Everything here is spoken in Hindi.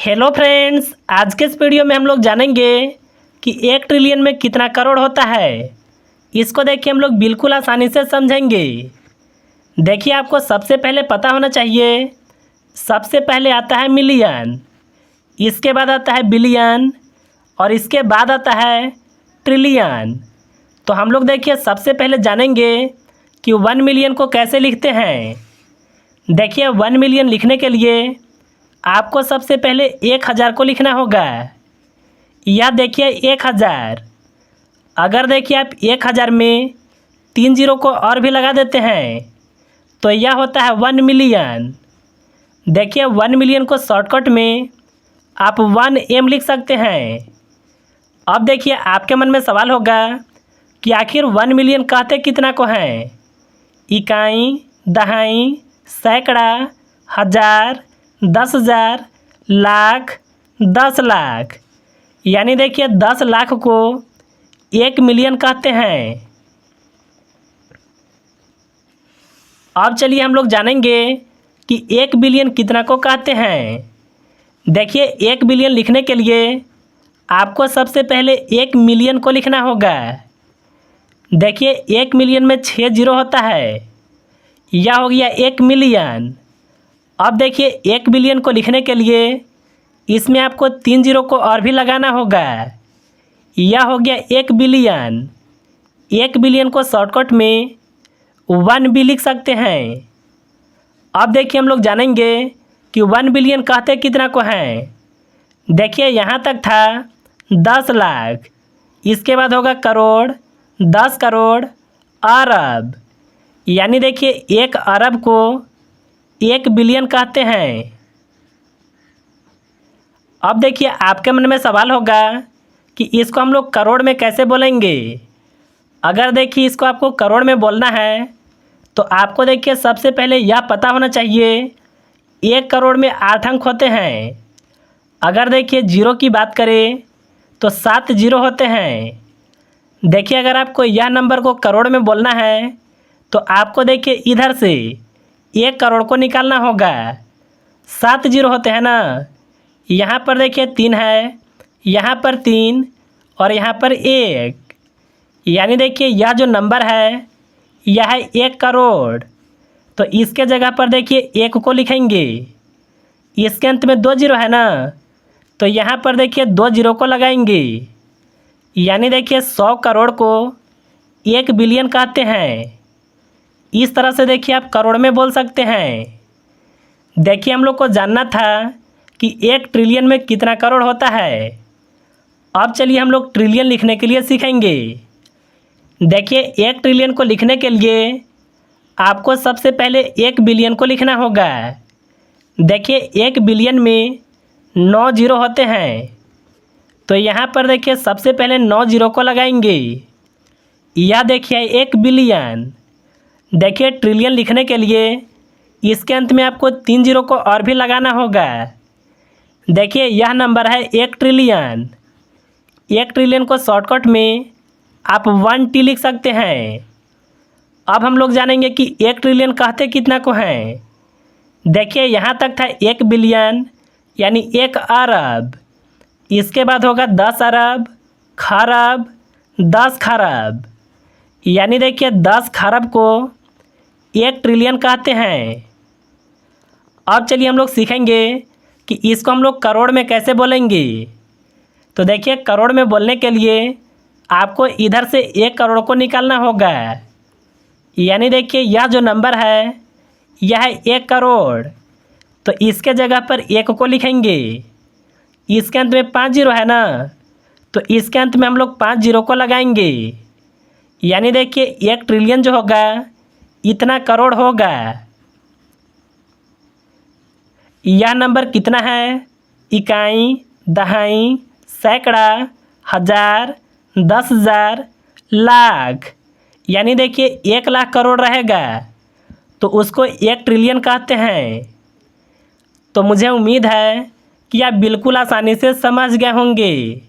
हेलो फ्रेंड्स, आज के इस वीडियो में हम लोग जानेंगे कि 1 ट्रिलियन में कितना करोड़ होता है। इसको देखिए हम लोग बिल्कुल आसानी से समझेंगे। देखिए आपको सबसे पहले पता होना चाहिए, सबसे पहले आता है मिलियन, इसके बाद आता है बिलियन और इसके बाद आता है ट्रिलियन। तो हम लोग देखिए सबसे पहले जानेंगे कि 1 मिलियन को कैसे लिखते हैं। देखिए 1 मिलियन लिखने के लिए आपको सबसे पहले 1000 को लिखना होगा। यह देखिए 1000। अगर देखिए आप 1000 में 3 जीरो को और भी लगा देते हैं तो यह होता है 1 मिलियन। देखिए 1 मिलियन को शॉर्टकट में आप 1M लिख सकते हैं। अब देखिए आपके मन में सवाल होगा कि आखिर 1 मिलियन कहते कितना को हैं। इकाई, दहाई, सैकड़ा, हज़ार, 10,000, लाख, 10 लाख, यानी देखिए 10 लाख को 1 मिलियन कहते हैं। अब चलिए हम लोग जानेंगे कि 1 बिलियन कितना को कहते हैं। देखिए 1 बिलियन लिखने के लिए आपको सबसे पहले 1 मिलियन को लिखना होगा। देखिए 1 मिलियन में 6 जीरो होता है, यह हो गया 1 मिलियन। अब देखिए 1 बिलियन को लिखने के लिए इसमें आपको 3 जीरो को और भी लगाना होगा, यह हो गया 1 बिलियन। 1 बिलियन को शॉर्टकट में 1 भी लिख सकते हैं। अब देखिए हम लोग जानेंगे कि 1 बिलियन कहते कितना को हैं। देखिए यहाँ तक था 10 लाख, इसके बाद होगा करोड़, 10 करोड़, अरब, यानी देखिए 1 अरब को 1 बिलियन कहते हैं। अब देखिए आपके मन में सवाल होगा कि इसको हम लोग करोड़ में कैसे बोलेंगे। अगर देखिए इसको आपको करोड़ में बोलना है तो आपको देखिए सबसे पहले यह पता होना चाहिए 1 करोड़ में 8 अंक होते हैं। अगर देखिए जीरो की बात करें तो 7 जीरो होते हैं। देखिए अगर आपको यह नंबर को करोड़ में बोलना है तो आपको देखिए इधर से 1 करोड़ को निकालना होगा। 7 जीरो होते हैं ना, यहाँ पर देखिए 3 है, यहाँ पर 3 और यहाँ पर 1, यानी देखिए यह जो नंबर है यह है 1 करोड़। तो इसके जगह पर देखिए 1 को लिखेंगे। इसके अंत में 2 जीरो है ना, तो यहाँ पर देखिए 2 जीरो को लगाएंगे, यानी देखिए 100 करोड़ को 1 बिलियन कहते हैं। इस तरह से देखिए आप करोड़ में बोल सकते हैं। देखिए हम लोग को जानना था कि 1 ट्रिलियन में कितना करोड़ होता है। अब चलिए हम लोग ट्रिलियन लिखने के लिए सीखेंगे। देखिए 1 ट्रिलियन को लिखने के लिए आपको सबसे पहले 1 बिलियन को लिखना होगा। देखिए 1 बिलियन में 9 जीरो होते हैं, तो यहाँ पर देखिए सबसे पहले 9 जीरो को लगाएंगे। यह देखिए 1 बिलियन। देखिए ट्रिलियन लिखने के लिए इसके अंत में आपको 3 जीरो को और भी लगाना होगा। देखिए यह नंबर है 1 ट्रिलियन। 1 ट्रिलियन को शॉर्टकट में आप 1T लिख सकते हैं। अब हम लोग जानेंगे कि 1 ट्रिलियन कहते कितना को हैं। देखिए यहाँ तक था 1 बिलियन यानी 1 अरब, इसके बाद होगा 10 अरब, खरब, 10 खरब, यानी देखिए 10 खरब को 1 ट्रिलियन कहते हैं। अब चलिए हम लोग सीखेंगे कि इसको हम लोग करोड़ में कैसे बोलेंगे। तो देखिए करोड़ में बोलने के लिए आपको इधर से 1 करोड़ को निकालना होगा, यानी देखिए यह जो नंबर है यह है 1 करोड़। तो इसके जगह पर 1 को लिखेंगे। इसके अंत में 5 जीरो है ना, तो इसके अंत में हम लोग 5 जीरो को लगाएंगे, यानी देखिए 1 ट्रिलियन जो होगा इतना करोड़ होगा। यह नंबर कितना है? इकाई, दहाई, सैकड़ा, हज़ार, 10,000, लाख, यानी देखिए 1 लाख करोड़ रहेगा, तो उसको 1 ट्रिलियन कहते हैं। तो मुझे उम्मीद है कि आप बिल्कुल आसानी से समझ गए होंगे।